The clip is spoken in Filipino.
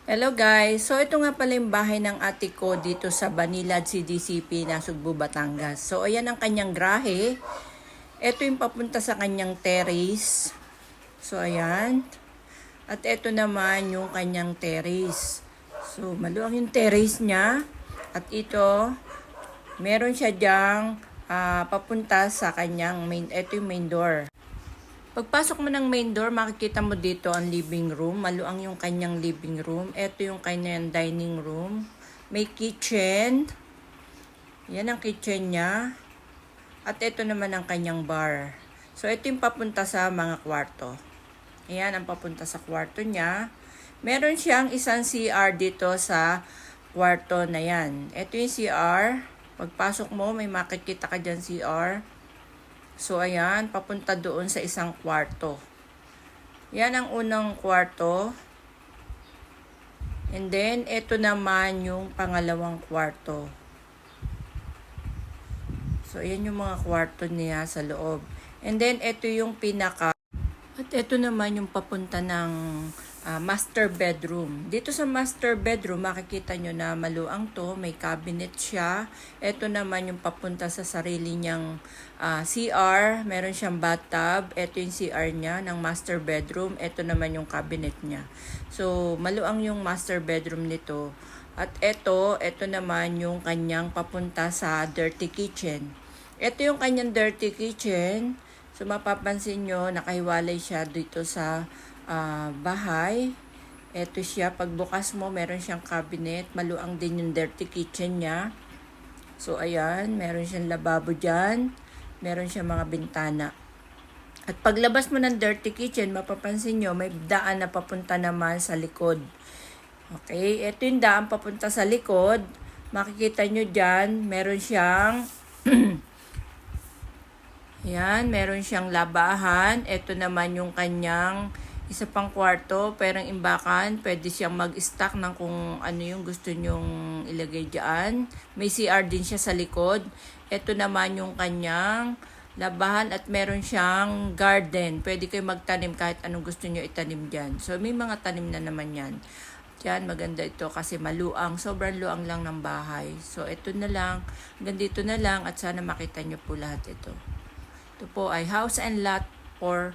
Hello guys, so ito nga pala yung bahay ng ate ko dito sa Banilad CDCP na Sugbo, Batangas. So ayan ang kanyang grahe. Ito yung papunta sa kanyang terrace. So ayan. At ito naman yung kanyang terrace. So maluwang yung terrace niya. At ito, meron siya dyang papunta sa kanyang ito yung main door. Pagpasok mo ng main door, makikita mo dito ang living room. Maluang yung kanyang living room. Ito yung kanyang dining room. May kitchen. Yan ang kitchen niya. At ito naman ang kanyang bar. So, ito yung papunta sa mga kwarto. Ayan ang papunta sa kwarto niya. Meron siyang isang CR dito sa kwarto na yan. Ito yung CR. Pagpasok mo, may makikita ka dyan CR. So, ayan, papunta doon sa isang kwarto. Yan ang unang kwarto. And then, ito naman yung pangalawang kwarto. So, ayan yung mga kwarto niya sa loob. And then, ito yung pinaka. At ito naman yung papunta ng master bedroom. Dito sa master bedroom, makikita nyo na maluang to. May cabinet siya. Ito naman yung papunta sa sarili niyang CR. Meron siyang bathtub. Ito yung CR niya ng master bedroom. Ito naman yung cabinet niya. So, maluang yung master bedroom nito. At ito naman yung kanyang papunta sa dirty kitchen. Ito yung kanyang dirty kitchen. So, mapapansin nyo, nakahiwalay siya dito sa bahay. Ito siya, pagbukas mo, meron siyang cabinet. Maluang din yung dirty kitchen niya. So, ayan, meron siyang lababo dyan. Meron siyang mga bintana. At paglabas mo ng dirty kitchen, mapapansin nyo, may daan na papunta naman sa likod. Okay, ito yung daan papunta sa likod. Makikita nyo dyan, meron siyang yan, meron siyang labahan. Ito naman yung kanyang isa pang kwarto, perang imbakan. Pwede siyang mag-stock ng kung ano yung gusto nyong ilagay dyan. May CR din siya sa likod. Ito naman yung kanyang labahan at meron siyang garden. Pwede kayo magtanim kahit anong gusto nyo itanim dyan. So, may mga tanim na naman yan. Yan, maganda ito kasi maluang. Sobrang luang lang ng bahay. So, ito na lang. Hanggang dito na lang at sana makita nyo po lahat ito. Ito po ay house and lot for